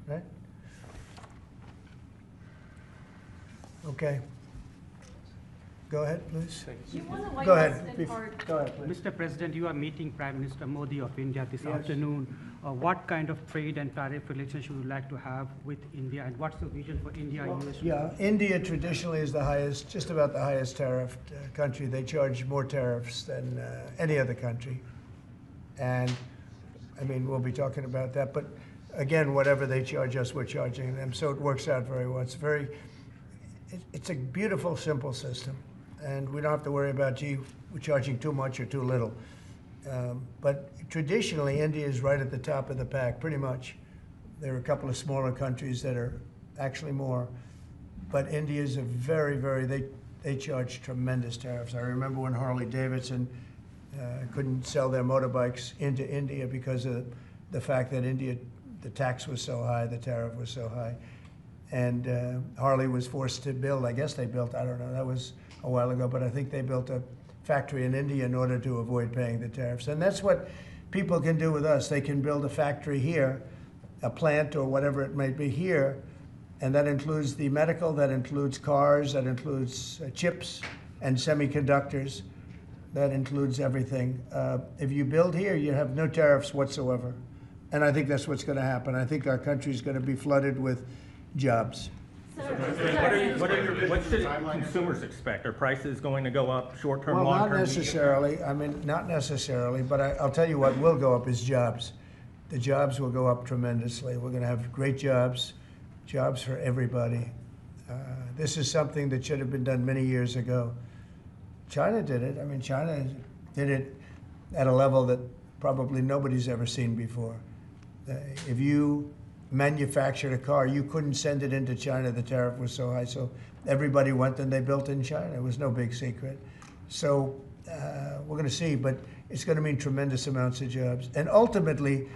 right? Okay. Go ahead, please. Go ahead. Go ahead, please. Mr. President, you are meeting Prime Minister Modi of India this Yes. afternoon. What kind of trade and tariff relations would you like to have with India, and what's the vision for India? US Yeah, India traditionally is the highest, just about the highest tariffed country. They charge more tariffs than any other country. And, I mean, we'll be talking about that. But, again, whatever they charge us, we're charging them. So it works out very well. It's a beautiful, simple system. And we don't have to worry about, gee, we're charging too much or too little. But traditionally, India is right at the top of the pack, pretty much. There are a couple of smaller countries that are actually more. But India is a they charge tremendous tariffs. I remember when Harley-Davidson couldn't sell their motorbikes into India because of the fact that India, the tax was so high, the tariff was so high. And Harley was forced to build, I guess they built, I don't know, that was a while ago, but I think they built a factory in India in order to avoid paying the tariffs. And that's what people can do with us. They can build a factory here, a plant or whatever it may be here, and that includes the medical, that includes cars, that includes chips and semiconductors, that includes everything. If you build here, you have no tariffs whatsoever. And I think that's what's going to happen. I think our country is going to be flooded with jobs. What should consumers expect? Are prices going to go up short-term, Well, long-term? not necessarily. I mean, not necessarily. But I'll tell you what will go up is jobs. The jobs will go up tremendously. We're going to have great jobs for everybody. This is something that should have been done many years ago. China did it. I mean, China did it at a level that probably nobody's ever seen before. If you manufactured a car, you couldn't send it into China. The tariff was so high. So everybody went and they built in China. It was no big secret. So we're going to see, but it's going to mean tremendous amounts of jobs. And ultimately,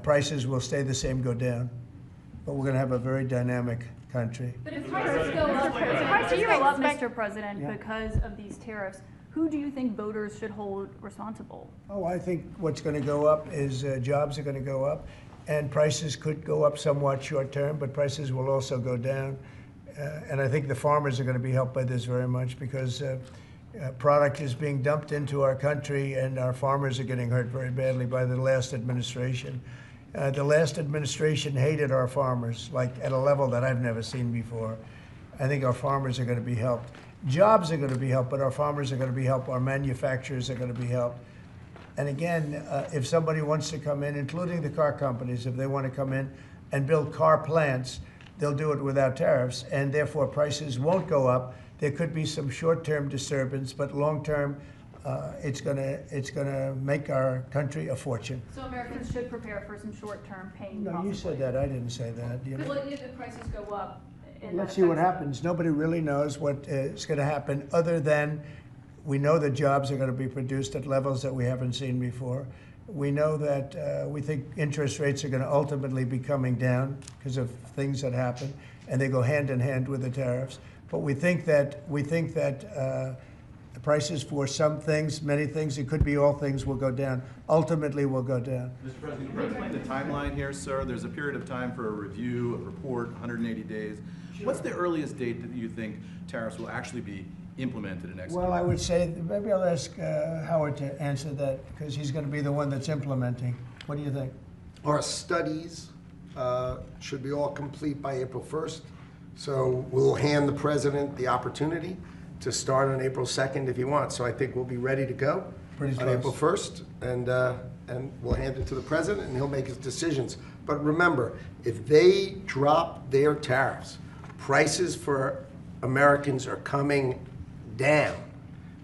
prices will stay the same, go down. But we're going to have a very dynamic country. But if prices go up, Mr. President, because of these tariffs, who do you think voters should hold responsible? Oh, I think what's going to go up is jobs are going to go up. And prices could go up somewhat short term, but prices will also go down. And I think the farmers are going to be helped by this very much because product is being dumped into our country and our farmers are getting hurt very badly by the last administration. The last administration hated our farmers, like at a level that I've never seen before. I think our farmers are going to be helped. Jobs are going to be helped, but our farmers are going to be helped. Our manufacturers are going to be helped. And again, if somebody wants to come in, including the car companies, if they want to come in and build car plants, they'll do it without tariffs, and therefore prices won't go up. There could be some short-term disturbance, but long-term, it's gonna make our country a fortune. So Americans should prepare for some short-term pain. No, you said that. I didn't say that. Well, if the prices go up, let's see what happens. Nobody really knows what is going to happen, other than we know that jobs are going to be produced at levels that we haven't seen before. We know that we think interest rates are going to ultimately be coming down because of things that happen, and they go hand in hand with the tariffs. But we think that the prices for some things, many things, it could be all things, will go down. Ultimately, will go down. Mr. President, can you explain the timeline here, sir? There's a period of time for a review, a report, 180 days. Sure. What's the earliest date that you think tariffs will actually be implemented and executed? Well, I would say, maybe I'll ask Howard to answer that, because he's going to be the one that's implementing. What do you think? Our studies should be all complete by April 1st. So we'll hand the president the opportunity to start on April 2nd if he wants. So I think we'll be ready to go on April 1st, and we'll hand it to the president, and he'll make his decisions. But remember, if they drop their tariffs, prices for Americans are coming down.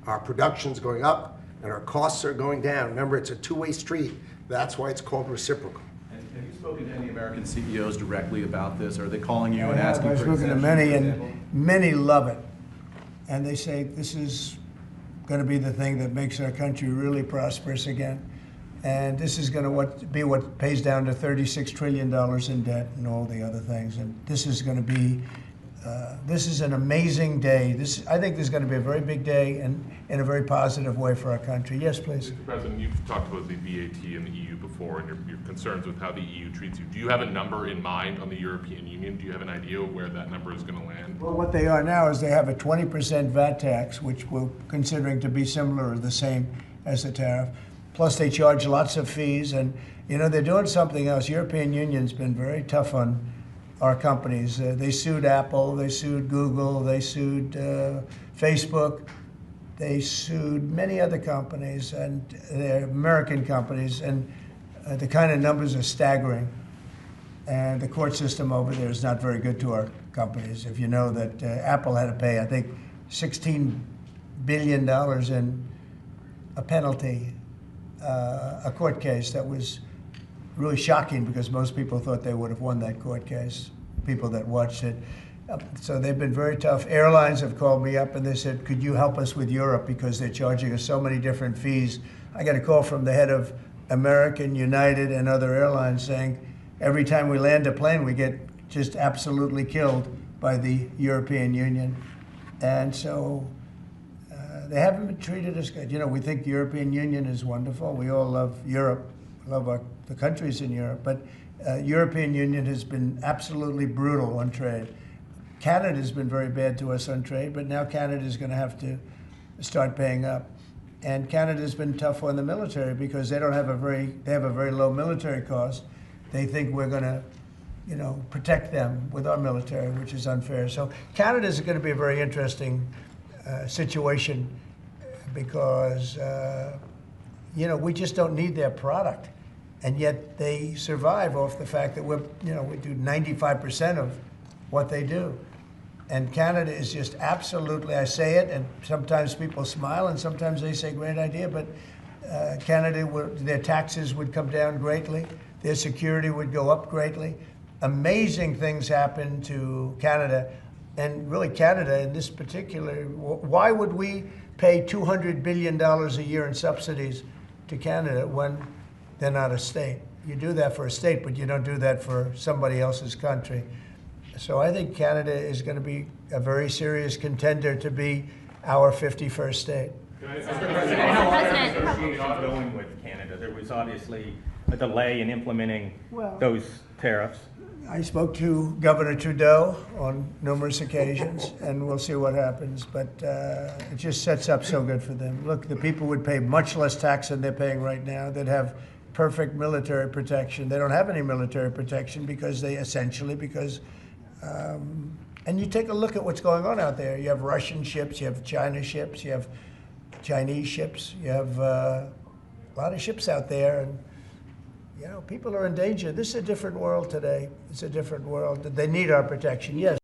Our production's going up, and our costs are going down. Remember, it's a two-way street. That's why it's called reciprocal. Have you spoken to any American CEOs directly about this? Are they calling you and asking for I've spoken to many, and many love it. And they say this is going to be the thing that makes our country really prosperous again. And this is going to be what pays down to $36 trillion in debt and all the other things. And this is going to be This is an amazing day. I think this is going to be a very big day and in a very positive way for our country. Yes, please. Mr. President, you've talked about the VAT and the EU before and your concerns with how the EU treats you. Do you have a number in mind on the European Union? Do you have an idea of where that number is going to land? Well, what they are now is they have a 20% VAT tax, which we're considering to be similar or the same as the tariff. Plus, they charge lots of fees, and they're doing something else. European Union's been very tough on our companies. They sued Apple, they sued Google, they sued Facebook, they sued many other companies, and they're American companies, and the kind of numbers are staggering. And the court system over there is not very good to our companies. If you know that Apple had to pay, I think, $16 billion in a penalty, a court case that was really shocking because most people thought they would have won that court case, people that watched it. So they've been very tough. Airlines have called me up and they said, could you help us with Europe because they're charging us so many different fees. I got a call from the head of American, United, and other airlines saying, every time we land a plane, we get just absolutely killed by the European Union. And so they haven't been treated as good. We think the European Union is wonderful. We all love Europe, love the countries in Europe, but European Union has been absolutely brutal on trade. Canada's been very bad to us on trade, but now Canada's going to have to start paying up. And Canada's been tough on the military because they have a very low military cost. They think we're going to, protect them with our military, which is unfair. So Canada's going to be a very interesting situation because, we just don't need their product. And yet they survive off the fact that we do 95% of what they do. And Canada is just absolutely, I say it, and sometimes people smile and sometimes they say great idea, but Canada, their taxes would come down greatly, their security would go up greatly. Amazing things happen to Canada, and really Canada in this particular, why would we pay $200 billion a year in subsidies to Canada when they're not a state? You do that for a state, but you don't do that for somebody else's country. So I think Canada is going to be a very serious contender to be our 51st state. How are negotiations going with Canada? There was obviously a delay in implementing those tariffs. I spoke to Governor Trudeau on numerous occasions, and we'll see what happens. But it just sets up so good for them. Look, the people would pay much less tax than they're paying right now. They'd have perfect military protection. They don't have any military protection because and you take a look at what's going on out there. You have Russian ships, you have China ships, you have Chinese ships, you have a lot of ships out there, and people are in danger. This is a different world today. It's a different world. They need our protection, yes.